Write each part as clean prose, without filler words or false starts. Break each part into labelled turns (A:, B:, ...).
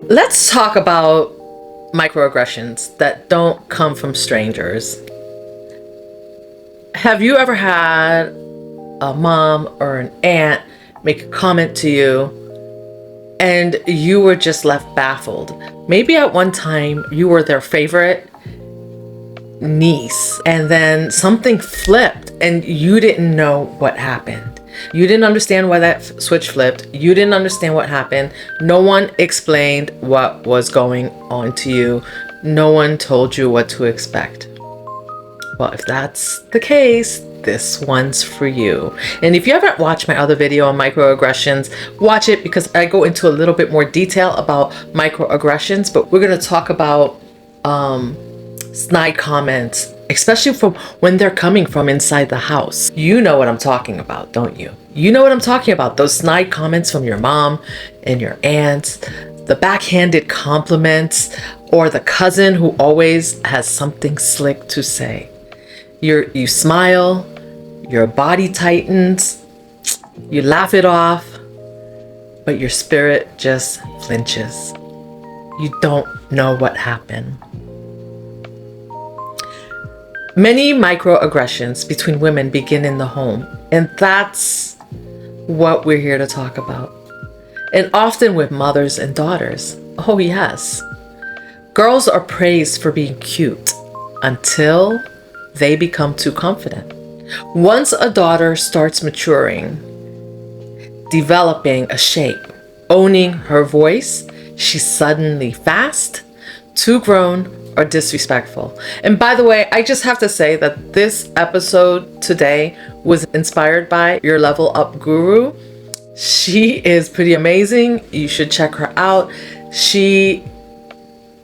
A: Let's talk about microaggressions that don't come from strangers. Have you ever had a mom or an aunt make a comment to you and you were just left baffled? Maybe at one time you were their favorite niece and then something flipped and you didn't know what happened. You didn't understand why that switch flipped. You didn't understand what happened. No one explained what was going on to you. No one told you what to expect. Well, if that's the case, this one's for you. And if you haven't watched my other video on microaggressions, watch it because I go into a little bit more detail about microaggressions, but we're going to talk about snide comments, especially from when they're coming from inside the house. You know what I'm talking about, don't you? You know what I'm talking about. Those snide comments from your mom and your aunts, the backhanded compliments, or the cousin who always has something slick to say. You smile, your body tightens, you laugh it off, but your spirit just flinches. You don't know what happened. Many microaggressions between women begin in the home, and that's what we're here to talk about. And often with mothers and daughters. Oh yes. Girls are praised for being cute until they become too confident. Once a daughter starts maturing, developing a shape, owning her voice, she's suddenly fast, too grown, or disrespectful. And by the way, I just have to say that this episode today was inspired by your Level Up guru. She is pretty amazing. You should check her out. She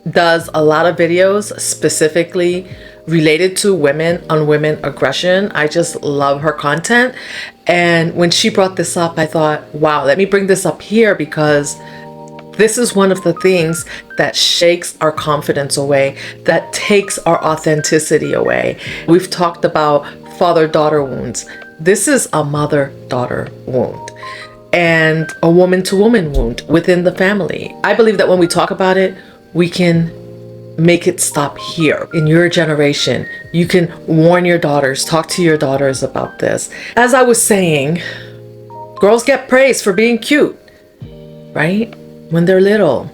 A: does a lot of videos specifically related to women on women aggression. I just love her content. And when she brought this up, I thought, wow, let me bring this up here because this is one of the things that shakes our confidence away, that takes our authenticity away. We've talked about father-daughter wounds. This is a mother-daughter wound and a woman-to-woman wound within the family. I believe that when we talk about it, we can make it stop here. In your generation, you can warn your daughters, talk to your daughters about this. As I was saying, girls get praised for being cute, right? When they're little.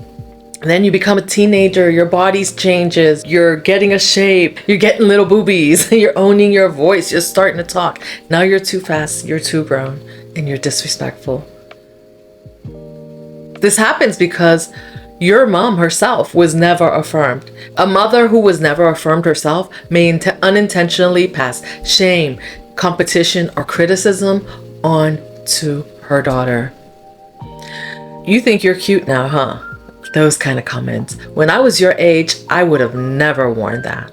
A: And then you become a teenager, your body changes, you're getting a shape, you're getting little boobies, you're owning your voice, you're starting to talk. Now you're too fast, you're too grown, and you're disrespectful. This happens because your mom herself was never affirmed. A mother who was never affirmed herself may unintentionally pass shame, competition, or criticism on to her daughter. You think you're cute now, huh? Those kind of comments. When I was your age, I would have never worn that.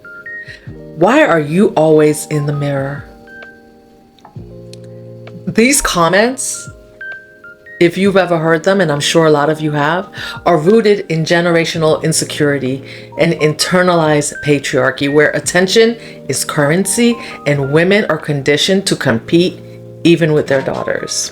A: Why are you always in the mirror? These comments, if you've ever heard them, and I'm sure a lot of you have, are rooted in generational insecurity and internalized patriarchy, where attention is currency and women are conditioned to compete even with their daughters.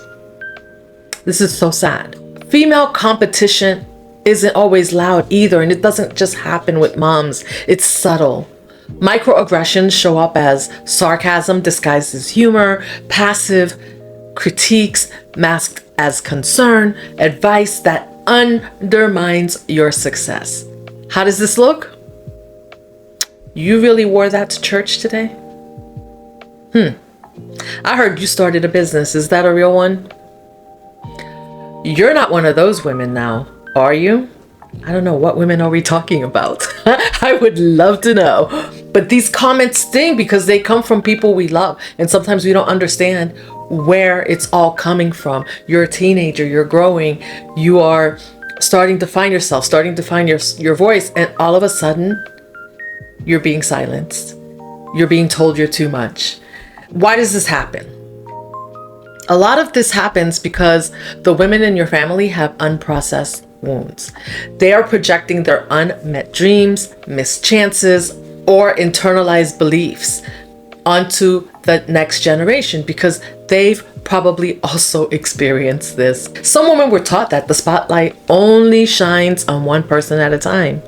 A: This is so sad. Female competition isn't always loud either, and it doesn't just happen with moms. It's subtle. Microaggressions show up as sarcasm disguised as humor, passive critiques masked as concern, advice that undermines your success. How does this look? You really wore that to church today? I heard you started a business. Is that a real one? You're not one of those women now, are you? I don't know. What women are we talking about? I would love to know. But these comments sting because they come from people we love. And sometimes we don't understand where it's all coming from. You're a teenager, you're growing, you are starting to find yourself, starting to find your voice. And all of a sudden, you're being silenced. You're being told you're too much. Why does this happen? A lot of this happens because the women in your family have unprocessed wounds. They are projecting their unmet dreams, missed chances, or internalized beliefs onto the next generation because they've probably also experienced this. Some women were taught that the spotlight only shines on one person at a time.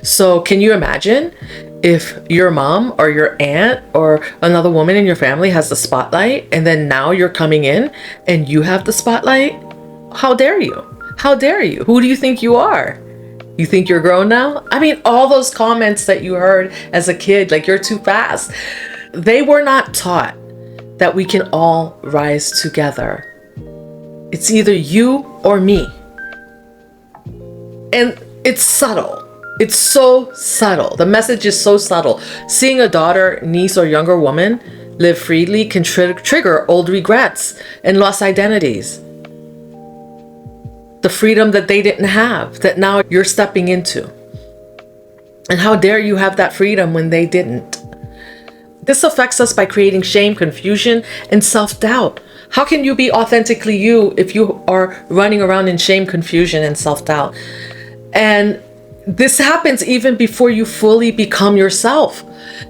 A: So can you imagine if your mom or your aunt or another woman in your family has the spotlight and then now you're coming in and you have the spotlight? How dare you? How dare you? Who do you think you are? You think you're grown now? I mean, all those comments that you heard as a kid, like you're too fast. They were not taught that we can all rise together. It's either you or me. And it's subtle. It's so subtle. The message is so subtle. Seeing a daughter, niece, or younger woman live freely can trigger old regrets and lost identities. The freedom that they didn't have, that now you're stepping into. And how dare you have that freedom when they didn't? This affects us by creating shame, confusion, and self-doubt. How can you be authentically you if you are running around in shame, confusion, and self-doubt? And this happens even before you fully become yourself.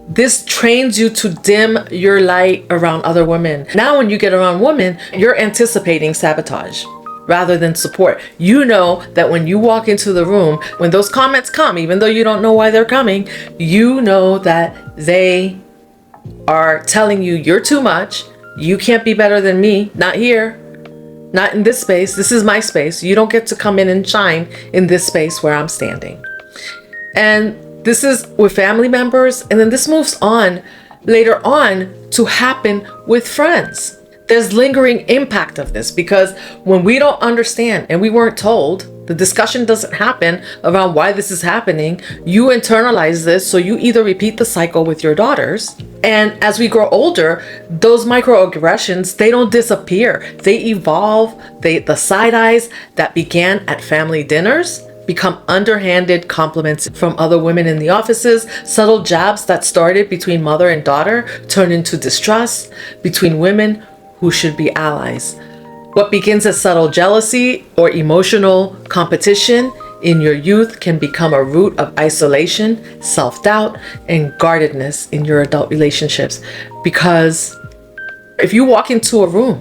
A: This trains you to dim your light around other women. Now when you get around women, you're anticipating sabotage rather than support. You know that when you walk into the room, when those comments come, even though you don't know why they're coming, you know that they are telling you you're too much. You can't be better than me. Not here. Not in this space. This is my space. You don't get to come in and shine in this space where I'm standing. And this is with family members. And then this moves on later on to happen with friends. There's lingering impact of this because when we don't understand and we weren't told, the discussion doesn't happen around why this is happening. You internalize this, so you either repeat the cycle with your daughters, and as we grow older, those microaggressions, they don't disappear. They evolve. The side eyes that began at family dinners become underhanded compliments from other women in the offices. Subtle jabs that started between mother and daughter turn into distrust between women who should be allies. What begins as subtle jealousy or emotional competition in your youth can become a root of isolation, self-doubt, and guardedness in your adult relationships. Because if you walk into a room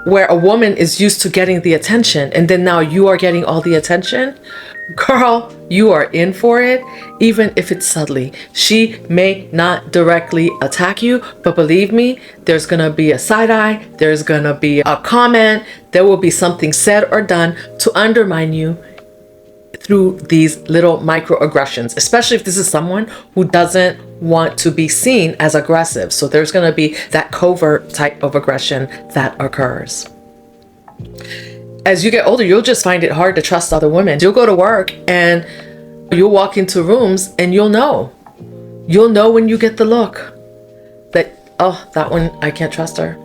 A: where a woman is used to getting the attention and then now you are getting all the attention, girl, you are in for it, even if it's subtly. She may not directly attack you, but believe me, there's gonna be a side eye, there's gonna be a comment, there will be something said or done to undermine you through these little microaggressions, especially if this is someone who doesn't want to be seen as aggressive. So there's gonna be that covert type of aggression that occurs. As you get older, you'll just find it hard to trust other women. You'll go to work and you'll walk into rooms and you'll know when you get the look that, oh, that one, I can't trust her.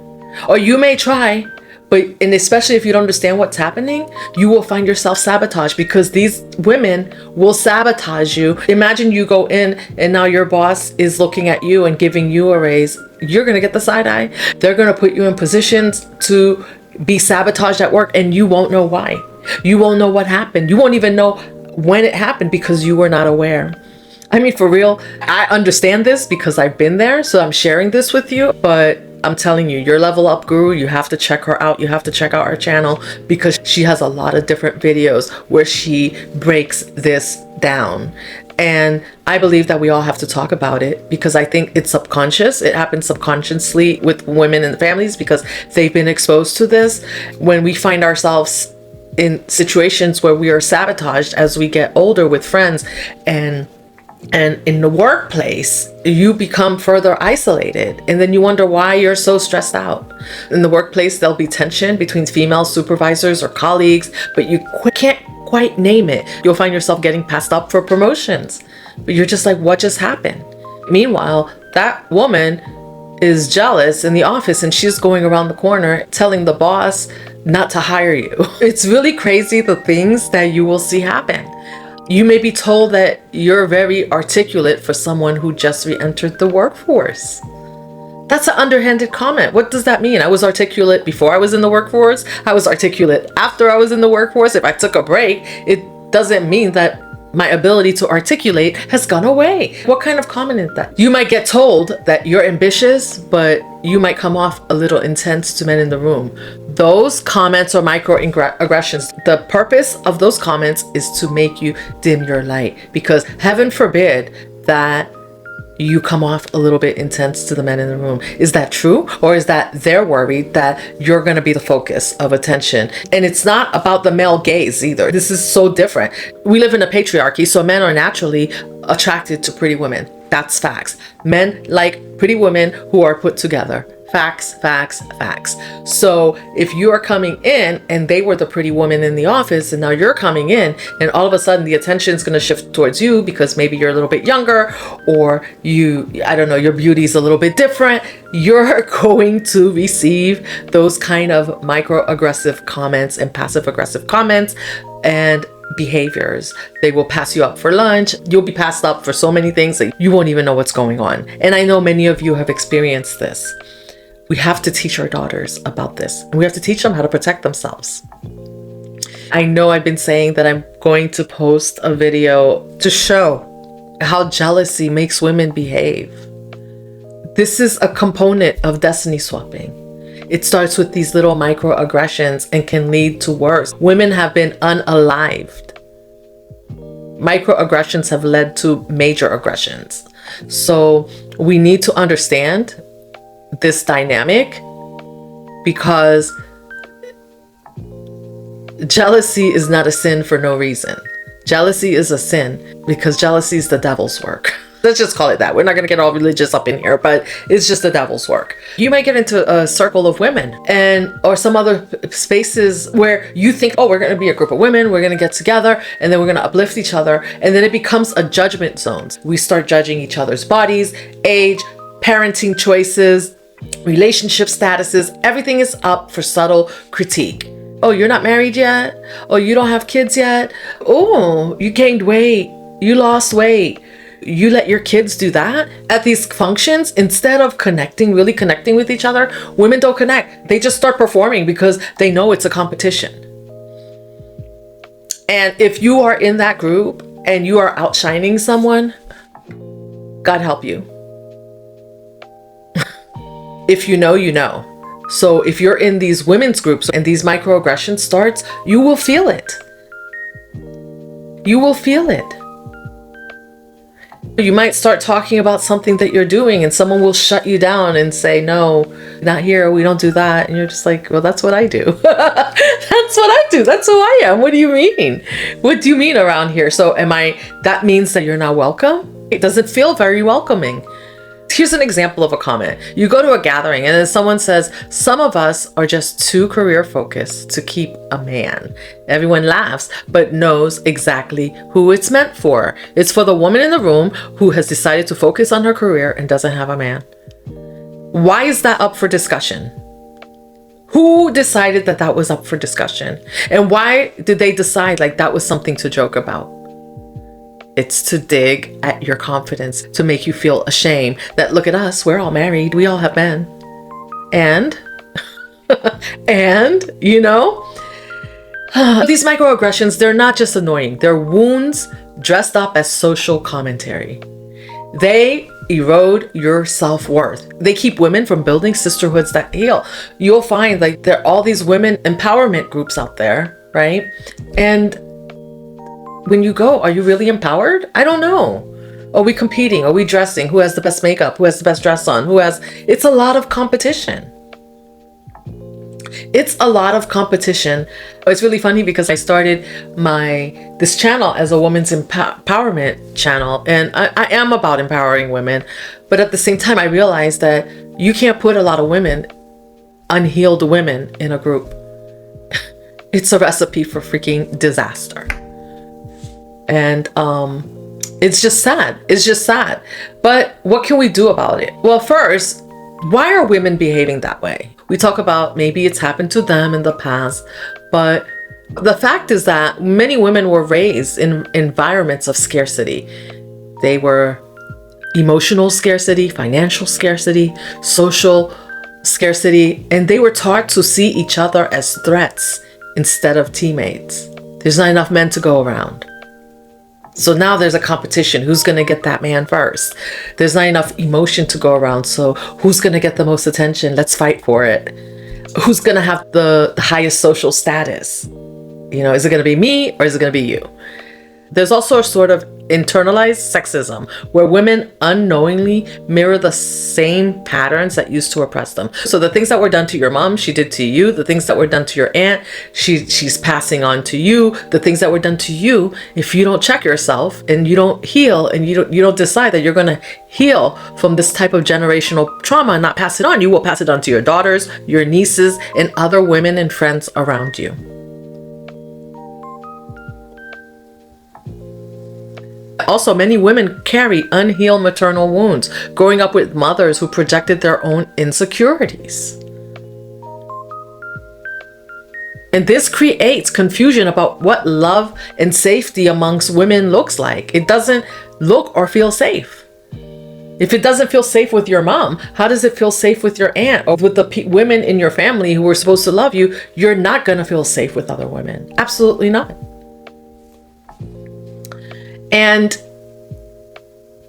A: Or you may try, and especially if you don't understand what's happening, you will find yourself sabotaged because these women will sabotage you. Imagine you go in and now your boss is looking at you and giving you a raise. You're going to get the side eye. They're going to put you in positions to be sabotaged at work and you won't know why. You won't know what happened. You won't even know when it happened because you were not aware. I mean, for real, I understand this because I've been there, so I'm sharing this with you, but I'm telling you, your Level Up Guru, you have to check her out. You have to check out our channel because she has a lot of different videos where she breaks this down. And I believe that we all have to talk about it because I think it's subconscious. It happens subconsciously with women and families because they've been exposed to this. When we find ourselves in situations where we are sabotaged as we get older with friends and in the workplace, you become further isolated. And then you wonder why you're so stressed out. In the workplace, there'll be tension between female supervisors or colleagues, but you can't quite name it. You'll find yourself getting passed up for promotions, but you're just like, what just happened? Meanwhile, that woman is jealous in the office and she's going around the corner telling the boss not to hire you. It's really crazy the things that you will see happen. You may be told that you're very articulate for someone who just re-entered the workforce. That's an underhanded comment. What does that mean? I was articulate before I was in the workforce. I was articulate after I was in the workforce. If I took a break, it doesn't mean that My ability to articulate has gone away. What kind of comment is that? You might get told that you're ambitious, but you might come off a little intense to men in the room. Those comments are microaggressions. The purpose of those comments is to make you dim your light, because heaven forbid that you come off a little bit intense to the men in the room. Is that true? Or is that they're worried that you're going to be the focus of attention? And it's not about the male gaze either. This is so different. We live in a patriarchy, so men are naturally attracted to pretty women. That's facts. Men like pretty women who are put together. Facts, facts, facts. So if you are coming in and they were the pretty woman in the office, and now you're coming in and all of a sudden the attention is going to shift towards you because maybe you're a little bit younger, or I don't know, your beauty's a little bit different, you're going to receive those kind of microaggressive comments and passive aggressive comments and behaviors. They will pass you up for lunch. You'll be passed up for so many things that you won't even know what's going on. And I know many of you have experienced this. We have to teach our daughters about this. And we have to teach them how to protect themselves. I know I've been saying that I'm going to post a video to show how jealousy makes women behave. This is a component of destiny swapping. It starts with these little microaggressions and can lead to worse. Women have been unalived. Microaggressions have led to major aggressions. So we need to understand this dynamic, because jealousy is not a sin for no reason. Jealousy is a sin because jealousy is the devil's work. Let's just call it that. We're not going to get all religious up in here, but it's just the devil's work. You might get into a circle of women or some other spaces where you think, oh, we're going to be a group of women, we're going to get together, and then we're going to uplift each other. And then it becomes a judgment zone. We start judging each other's bodies, age, parenting choices, relationship statuses. Everything is up for subtle critique. Oh, you're not married yet? Oh, you don't have kids yet? Oh, you gained weight. You lost weight. You let your kids do that at these functions instead of really connecting with each other. Women don't connect. They just start performing because they know it's a competition. And if you are in that group and you are outshining someone, God help you. If you know, you know. So if you're in these women's groups and these microaggressions starts, you will feel it. You will feel it. You might start talking about something that you're doing and someone will shut you down and say, no, not here, we don't do that. And you're just like, well, that's what I do. That's what I do. That's who I am. What do you mean? What do you mean around here? So that means that you're not welcome? It doesn't feel very welcoming. Here's an example of a comment. You go to a gathering and then someone says, some of us are just too career focused to keep a man. Everyone laughs, but knows exactly who it's meant for. It's for the woman in the room who has decided to focus on her career and doesn't have a man. Why is that up for discussion? Who decided that that was up for discussion? And why did they decide like that was something to joke about? It's to dig at your confidence, to make you feel ashamed that look at us, we're all married, we all have men. And you know, these microaggressions, they're not just annoying, they're wounds dressed up as social commentary. They erode your self-worth. They keep women from building sisterhoods that heal. You'll find like there are all these women empowerment groups out there, right? And when you go, are you really empowered? I don't know. Are we competing? Are we dressing? Who has the best makeup? Who has the best dress on? It's a lot of competition. It's a lot of competition. It's really funny because I started this channel as a women's empowerment channel. And I am about empowering women. But at the same time, I realized that you can't put a lot of unhealed women in a group. It's a recipe for freaking disaster. And it's just sad. It's just sad. But what can we do about it? Well, first, why are women behaving that way? We talk about maybe it's happened to them in the past, but the fact is that many women were raised in environments of scarcity. They were emotional scarcity, financial scarcity, social scarcity, and they were taught to see each other as threats instead of teammates. There's not enough men to go around. So now there's a competition. Who's going to get that man first? There's not enough emotion to go around. So who's going to get the most attention? Let's fight for it. Who's going to have the highest social status? Is it going to be me or is it going to be you? There's also a sort of internalized sexism where women unknowingly mirror the same patterns that used to oppress them. So the things that were done to your mom, she did to you. The things that were done to your aunt, she's passing on to you. The things that were done to you, if you don't check yourself and you don't heal and you don't decide that you're going to heal from this type of generational trauma and not pass it on, you will pass it on to your daughters, your nieces, and other women and friends around you. Also, many women carry unhealed maternal wounds, growing up with mothers who projected their own insecurities. And this creates confusion about what love and safety amongst women looks like. It doesn't look or feel safe. If it doesn't feel safe with your mom, how does it feel safe with your aunt or with the women in your family who are supposed to love you? You're not going to feel safe with other women. Absolutely not. And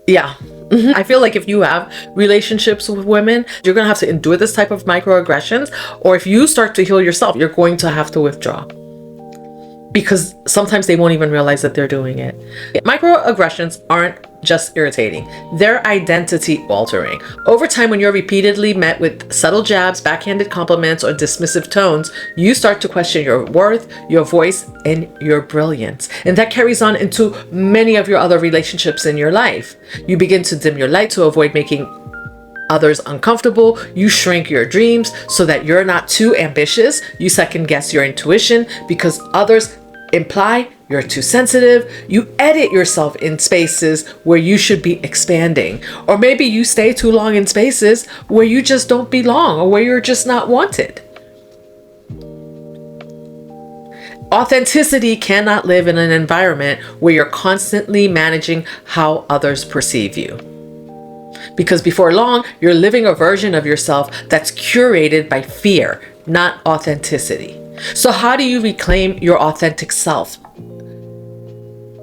A: yeah, I feel like if you have relationships with women, you're going to have to endure this type of microaggressions. Or if you start to heal yourself, you're going to have to withdraw. Because sometimes they won't even realize that they're doing it. Microaggressions aren't just irritating. They're identity altering. Over time, when you're repeatedly met with subtle jabs, backhanded compliments, or dismissive tones, you start to question your worth, your voice, and your brilliance. And that carries on into many of your other relationships in your life. You begin to dim your light to avoid making others uncomfortable. You shrink your dreams so that you're not too ambitious. You second guess your intuition because others imply you're too sensitive. You edit yourself in spaces where you should be expanding. Or maybe you stay too long in spaces where you just don't belong or where you're just not wanted. Authenticity cannot live in an environment where you're constantly managing how others perceive you. Because before long, you're living a version of yourself that's curated by fear, not authenticity. So how do you reclaim your authentic self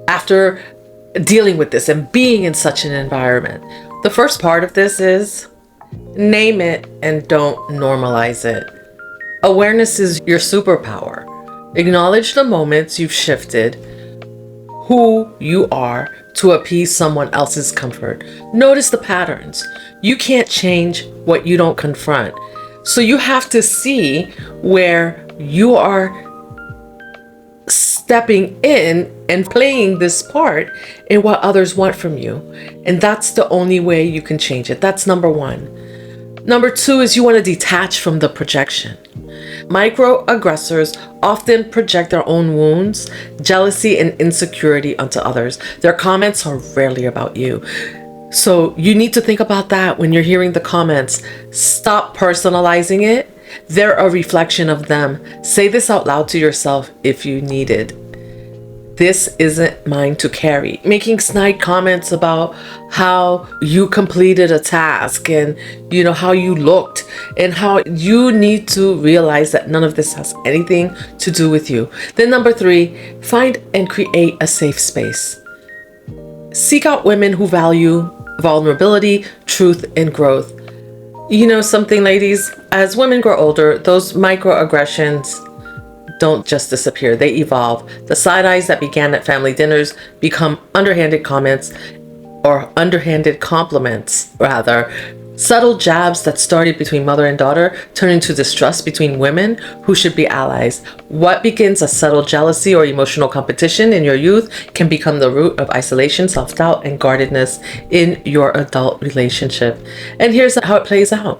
A: after dealing with this and being in such an environment? The first part of this is name it and don't normalize it. Awareness is your superpower. Acknowledge the moments you've shifted who you are to appease someone else's comfort. Notice the patterns. You can't change what you don't confront. So you have to see where you are stepping in and playing this part in what others want from you. And that's the only way you can change it. That's number one. Number two is you want to detach from the projection. Microaggressors often project their own wounds, jealousy, and insecurity onto others. Their comments are rarely about you. So you need to think about that when you're hearing the comments. Stop personalizing it. They're a reflection of them. Say this out loud to yourself if you need it. This isn't mine to carry. Making snide comments about how you completed a task and how you looked and how you need to realize that none of this has anything to do with you. Then number three, find and create a safe space. Seek out women who value vulnerability, truth, and growth. Something, ladies, as women grow older, those microaggressions don't just disappear, they evolve. The side eyes that began at family dinners become underhanded comments, or underhanded compliments, rather. Subtle jabs that started between mother and daughter turn into distrust between women who should be allies. What begins as subtle jealousy or emotional competition in your youth can become the root of isolation, self-doubt, and guardedness in your adult relationship. And here's how it plays out.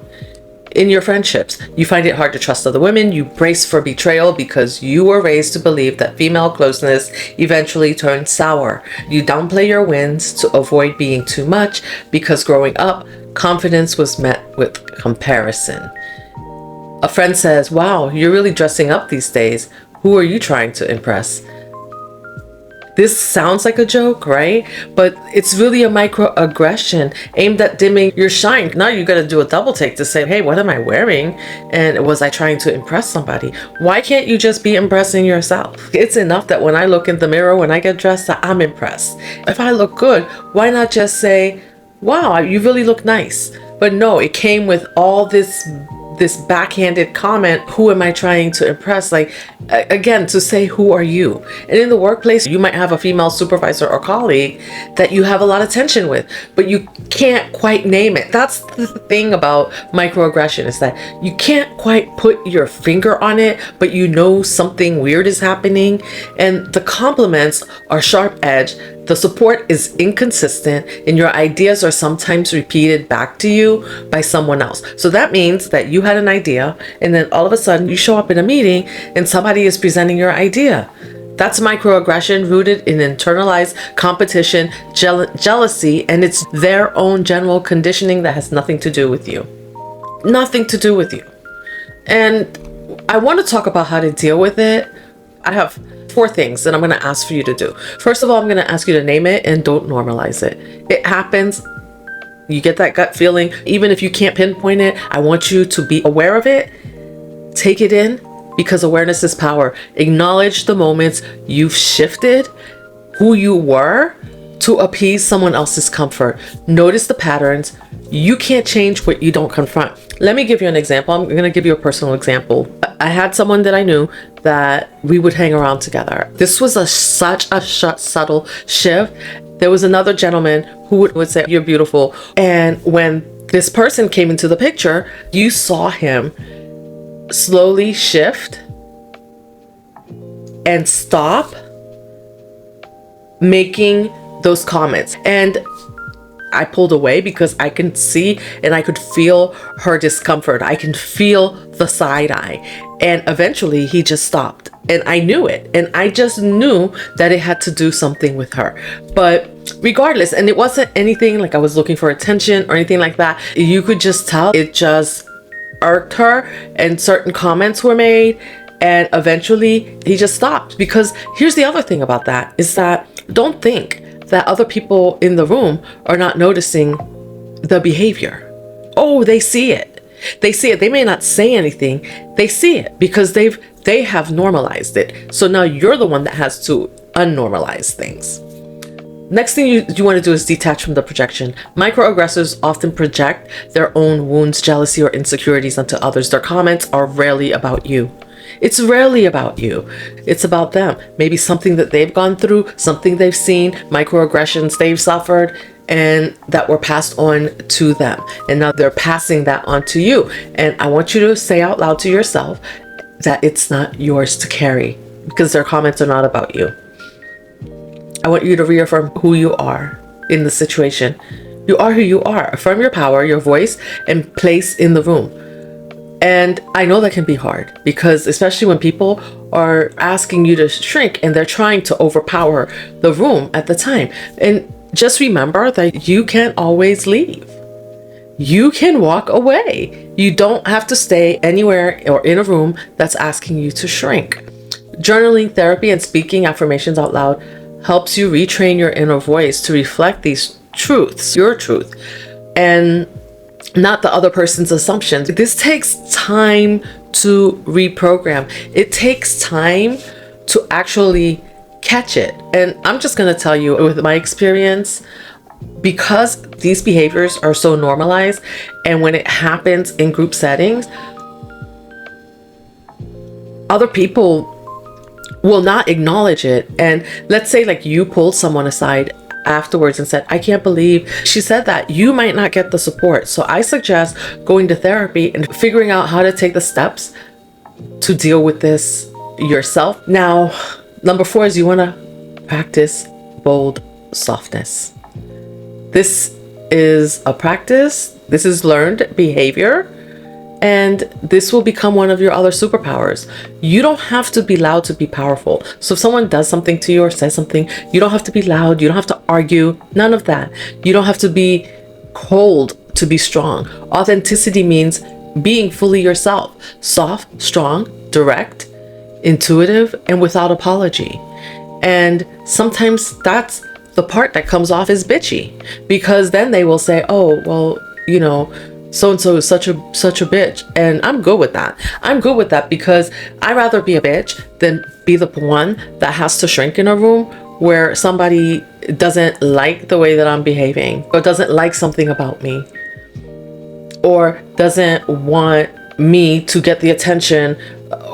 A: In your friendships, you find it hard to trust other women. You brace for betrayal because you were raised to believe that female closeness eventually turns sour. You downplay your wins to avoid being too much because growing up, confidence was met with comparison. A friend says, "Wow, you're really dressing up these days. Who are you trying to impress?" This sounds like a joke, right? But it's really a microaggression aimed at dimming your shine. Now you got to do a double take to say, hey, what am I wearing? And was I trying to impress somebody? Why can't you just be impressing yourself? It's enough that when I look in the mirror, when I get dressed, that I'm impressed. If I look good, why not just say, wow, you really look nice? But no, it came with all this backhanded comment. Who am I trying to impress? Like, again, to say, who are you? And in the workplace, you might have a female supervisor or colleague that you have a lot of tension with, but you can't quite name it. That's the thing about microaggression, is that you can't quite put your finger on it, but you know something weird is happening. And the compliments are sharp edged. The support is inconsistent, and your ideas are sometimes repeated back to you by someone else. So that means that you had an idea, and then all of a sudden you show up in a meeting and somebody is presenting your idea. That's microaggression, rooted in internalized competition, jealousy, and it's their own general conditioning that has nothing to do with you. Nothing to do with you. And I want to talk about how to deal with it. I have 4 things that I'm going to ask for you to do. First of all, I'm going to ask you to name it and don't normalize it. It happens. You get that gut feeling. Even if you can't pinpoint it, I want you to be aware of it. Take it in, because awareness is power. Acknowledge the moments you've shifted who you were to appease someone else's comfort. Notice the patterns. You can't change what you don't confront. Let me give you an example. I'm going to give you a personal example. I had someone that I knew that we would hang around together. This was such a subtle shift. There was another gentleman who would say, you're beautiful. And when this person came into the picture, you saw him slowly shift and stop making those comments. And I pulled away because I can see and I could feel her discomfort. I can feel the side eye. And eventually he just stopped. And I knew it. And I just knew that it had to do something with her. But regardless, and it wasn't anything like I was looking for attention or anything like that. You could just tell it just irked her, and certain comments were made. And eventually he just stopped. Because here's the other thing about that, is that don't think that other people in the room are not noticing the behavior. Oh, they see it. They see it. They may not say anything. They see it because they have normalized it. So now you're the one that has to unnormalize things. Next thing you want to do is detach from the projection. Microaggressors often project their own wounds, jealousy, or insecurities onto others. Their comments are rarely about you. It's rarely about you. It's about them. Maybe something that they've gone through, something they've seen, microaggressions they've suffered, and that were passed on to them. And now they're passing that on to you. And I want you to say out loud to yourself that it's not yours to carry, because their comments are not about you. I want you to reaffirm who you are in the situation. You are who you are. Affirm your power, your voice, and place in the room. And I know that can be hard, because especially when people are asking you to shrink and they're trying to overpower the room at the time. And just remember that you can't always leave. You can walk away. You don't have to stay anywhere or in a room that's asking you to shrink. Journaling, therapy, and speaking affirmations out loud helps you retrain your inner voice to reflect these truths, your truth, and not the other person's assumptions. This takes time to reprogram. It takes time to actually catch it. And I'm just going to tell you, with my experience, because these behaviors are so normalized, and when it happens in group settings, other people will not acknowledge it. And let's say like you pulled someone aside afterwards and said, I can't believe she said that. You might not get the support. So I suggest going to therapy and figuring out how to take the steps to deal with this yourself. Now, number 4 is you want to practice bold softness. This is a practice. This is learned behavior. And this will become one of your other superpowers. You don't have to be loud to be powerful. So if someone does something to you or says something, you don't have to be loud. You don't have to argue. None of that. You don't have to be cold to be strong. Authenticity means being fully yourself. Soft, strong, direct, intuitive, and without apology. And sometimes that's the part that comes off as bitchy, because then they will say, oh, well, so and so is such a bitch. And I'm good with that. I'm good with that because I'd rather be a bitch than be the one that has to shrink in a room where somebody doesn't like the way that I'm behaving, or doesn't like something about me, or doesn't want me to get the attention,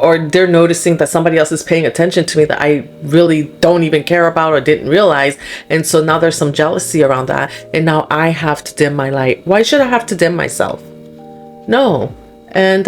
A: or they're noticing that somebody else is paying attention to me that I really don't even care about or didn't realize. And so now there's some jealousy around that. And now I have to dim my light. Why should I have to dim myself? No. And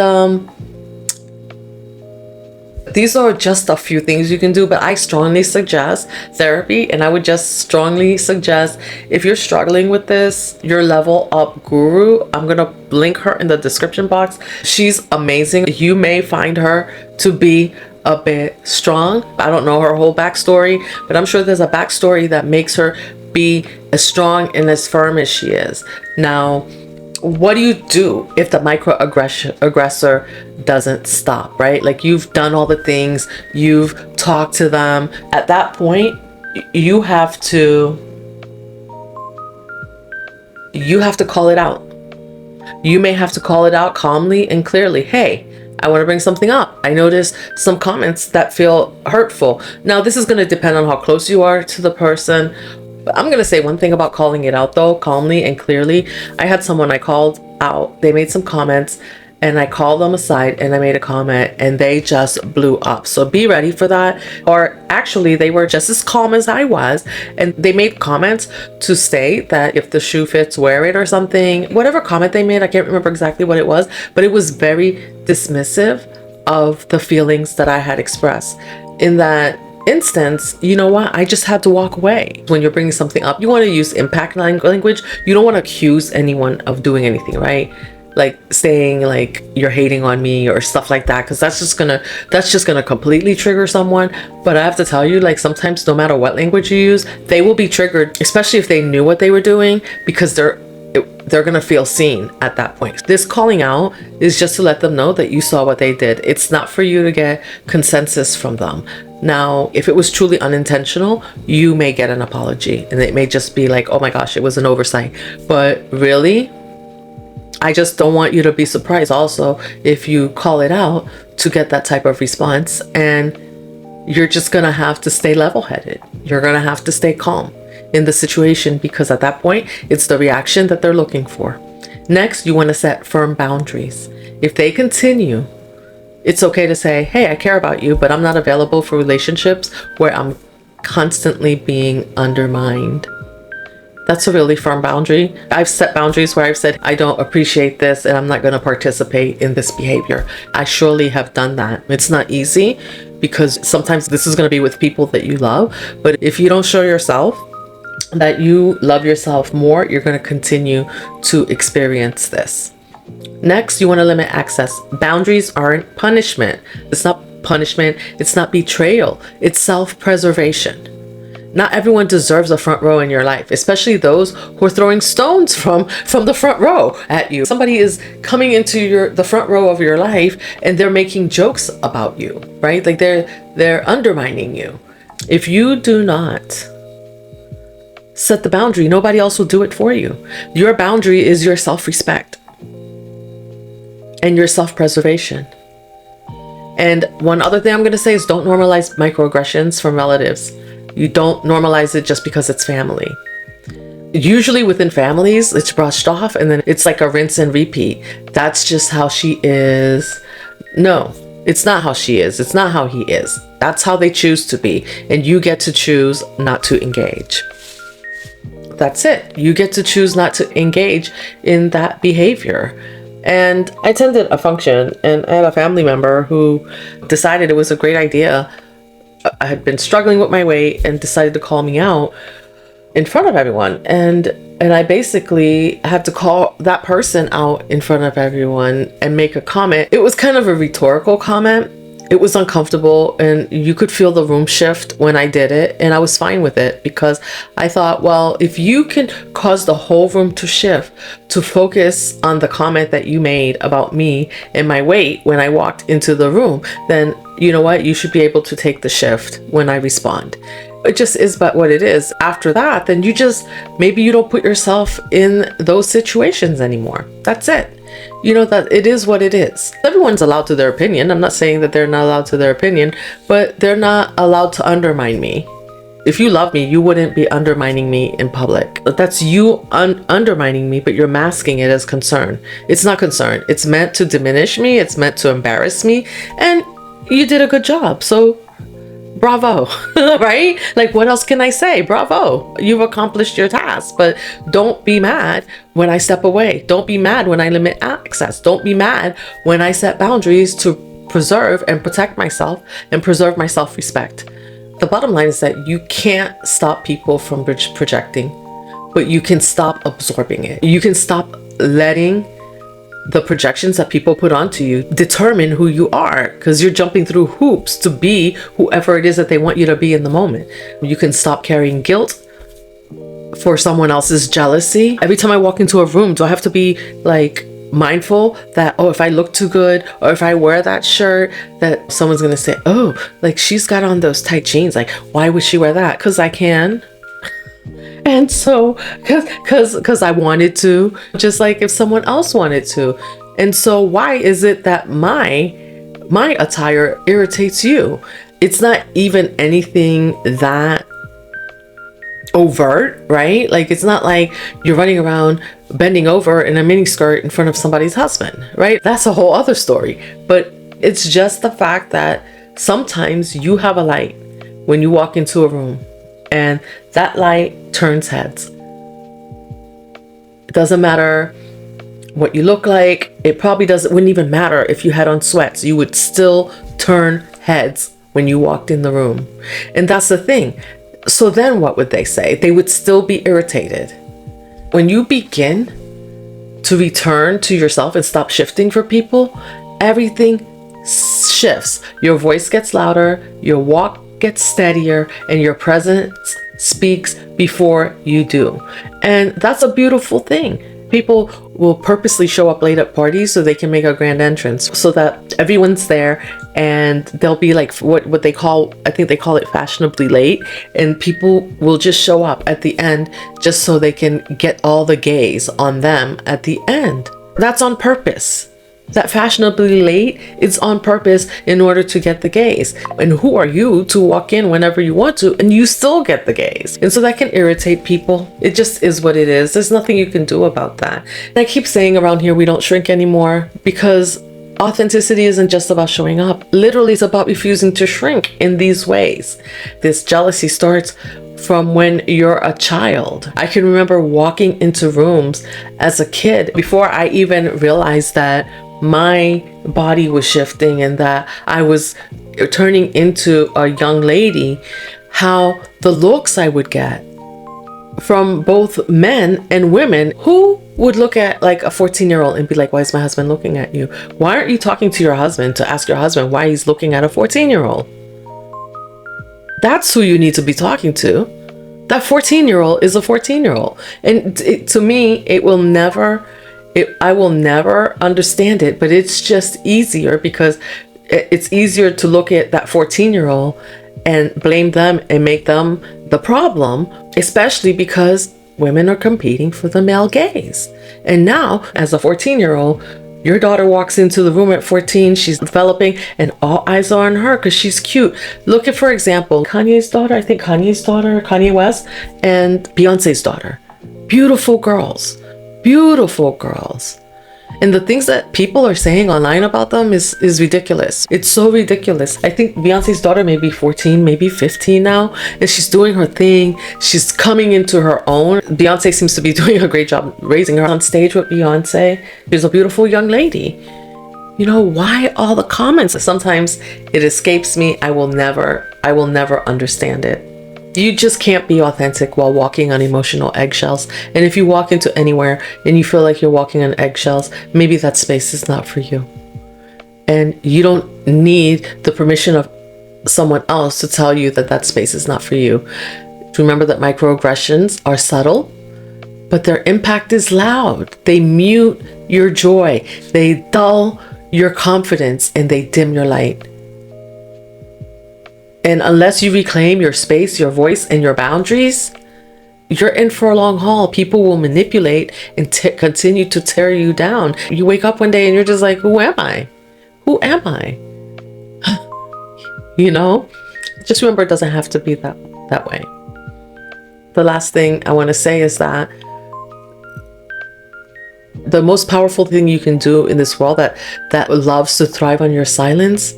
A: these are just a few things you can do, but I strongly suggest therapy. And I would just strongly suggest, if you're struggling with this, your level up guru, I'm going to link her in the description box. She's amazing. You may find her to be a bit strong. I don't know her whole backstory, but I'm sure there's a backstory that makes her be as strong and as firm as she is. Now, what do you do if the aggressor doesn't stop, right? Like, you've done all the things, you've talked to them. At that point, you have to call it out. You may have to call it out calmly and clearly. Hey, I want to bring something up. I noticed some comments that feel hurtful. Now, this is going to depend on how close you are to the person. But I'm going to say one thing about calling it out, though, calmly and clearly. I had someone I called out. They made some comments, and I called them aside and I made a comment, and they just blew up. So be ready for that. Or actually, they were just as calm as I was, and they made comments to state that if the shoe fits, wear it or something. Whatever comment they made, I can't remember exactly what it was, but it was very dismissive of the feelings that I had expressed. In that instance, you know what? I just had to walk away. When you're bringing something up, you want to use impact language. You don't want to accuse anyone of doing anything, right? Like saying like you're hating on me or stuff like that, because that's just gonna completely trigger someone. But I have to tell you, like, sometimes no matter what language you use, they will be triggered, especially if they knew what they were doing, because they're gonna feel seen at that point. This calling out is just to let them know that you saw what they did. It's not for you to get consensus from them. Now, if it was truly unintentional, you may get an apology, and it may just be like, oh my gosh, it was an oversight. But really, I just don't want you to be surprised also if you call it out to get that type of response. And you're just gonna have to stay level-headed. You're gonna have to stay calm in the situation, because at that point, it's the reaction that they're looking for. Next, you want to set firm boundaries. If they continue, it's okay to say, hey, I care about you, but I'm not available for relationships where I'm constantly being undermined. That's a really firm boundary. I've set boundaries where I've said, I don't appreciate this and I'm not going to participate in this behavior. I surely have done that. It's not easy, because sometimes this is going to be with people that you love. But if you don't show yourself that you love yourself more, you're going to continue to experience this. Next, you want to limit access. Boundaries aren't punishment. It's not punishment. It's not betrayal. It's self-preservation. Not everyone deserves a front row in your life, especially those who are throwing stones from the front row at you. Somebody is coming into the front row of your life and they're making jokes about you, right? Like they're undermining you. If you do not set the boundary, nobody else will do it for you. Your boundary is your self-respect and your self-preservation. And one other thing I'm going to say is, don't normalize microaggressions from relatives. You don't normalize it just because it's family. Usually within families, it's brushed off and then it's like a rinse and repeat. That's just how she is. No, it's not how she is. It's not how he is. That's how they choose to be. And you get to choose not to engage. That's it. You get to choose not to engage in that behavior. And I attended a function and I had a family member who decided it was a great idea. I had been struggling with my weight and decided to call me out in front of everyone. And I basically had to call that person out in front of everyone and make a comment. It was kind of a rhetorical comment. it was uncomfortable, and you could feel the room shift when I did it, and I was fine with it because I thought, well, if you can cause the whole room to shift to focus on the comment that you made about me and my weight when I walked into the room, then you know what, you should be able to take the shift when I respond. It just is but what it is. After that, then you just, maybe you don't put yourself in those situations anymore. That's it. You know, that it is what it is. Everyone's allowed to their opinion. I'm not saying that they're not allowed to their opinion, but they're not allowed to undermine me. If you love me, you wouldn't be undermining me in public. That's you undermining me, but you're masking it as concern. It's not concern. It's meant to diminish me. It's meant to embarrass me. And you did a good job. So bravo, right? Like, what else can I say? Bravo, you've accomplished your task. But don't be mad when I step away. Don't be mad when I limit access. Don't be mad when I set boundaries to preserve and protect myself and preserve my self-respect. The bottom line is that you can't stop people from projecting, but you can stop absorbing it. You can stop letting the projections that people put onto you determine who you are, because you're jumping through hoops to be whoever it is that they want you to be in the moment. You can stop carrying guilt for someone else's jealousy. Every time I walk into a room, do I have to be like mindful that, oh, if I look too good or if I wear that shirt, that someone's gonna say, oh, like she's got on those tight jeans, like why would she wear that? Because I can. And so, because I wanted to, just like if someone else wanted to. And so why is it that my attire irritates you? It's not even anything that overt, right? Like, it's not like you're running around bending over in a mini skirt in front of somebody's husband, right? That's a whole other story. But it's just the fact that sometimes you have a light when you walk into a room, and that light turns heads. It doesn't matter what you look like. It probably wouldn't even matter if you had on sweats. You would still turn heads when you walked in the room. And that's the thing. So then what would they say? They would still be irritated. When you begin to return to yourself and stop shifting for people, everything shifts. Your voice gets louder, your walk gets steadier, and your presence speaks before you do. And that's a beautiful thing. People will purposely show up late at parties so they can make a grand entrance, so that everyone's there, and they'll be like what they call, I think they call it fashionably late, and people will just show up at the end just so they can get all the gaze on them at the end. That's on purpose. That fashionably late is on purpose in order to get the gaze. And who are you to walk in whenever you want to and you still get the gaze? And so that can irritate people. It just is what it is. There's nothing you can do about that. And I keep saying around here, we don't shrink anymore, because authenticity isn't just about showing up. Literally, it's about refusing to shrink in these ways. This jealousy starts from when you're a child. I can remember walking into rooms as a kid before I even realized that my body was shifting and that I was turning into a young lady, how the looks I would get from both men and women who would look at like a 14-year-old and be like, why is my husband looking at you? Why aren't you talking to your husband to ask your husband why he's looking at a 14-year-old? That's who you need to be talking to. That 14-year-old is a 14-year-old. And to me, I will never understand it, but it's just easier because it's easier to look at that 14-year-old and blame them and make them the problem, especially because women are competing for the male gaze. And now, as a 14-year-old, your daughter walks into the room at 14, she's developing, and all eyes are on her because she's cute. Look at, for example, Kanye's daughter, Kanye West, and Beyonce's daughter. Beautiful girls. Beautiful girls. And the things that people are saying online about them is ridiculous. It's so ridiculous. I think Beyonce's daughter may be 14, maybe 15 now, and she's doing her thing. She's coming into her own. Beyonce seems to be doing a great job raising her on stage with Beyonce. She's a beautiful young lady. You know, why all the comments? Sometimes it escapes me. I will never understand it. You just can't be authentic while walking on emotional eggshells. And if you walk into anywhere and you feel like you're walking on eggshells, maybe that space is not for you. And you don't need the permission of someone else to tell you that that space is not for you. Remember that microaggressions are subtle, but their impact is loud. They mute your joy, they dull your confidence, and they dim your light. And unless you reclaim your space, your voice, and your boundaries, you're in for a long haul. People will manipulate and continue to tear you down. You wake up one day and you're just like, who am I? Who am I? You know? Just remember, it doesn't have to be that way. The last thing I want to say is that the most powerful thing you can do in this world that loves to thrive on your silence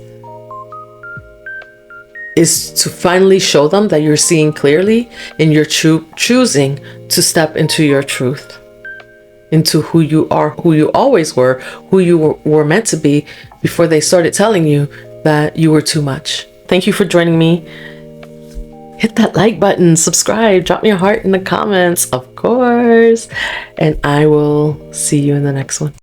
A: is to finally show them that you're seeing clearly and you're choosing to step into your truth, into who you are, who you always were, who you were meant to be before they started telling you that you were too much. Thank you for joining me. Hit that like button, subscribe, drop me a heart in the comments, of course, and I will see you in the next one.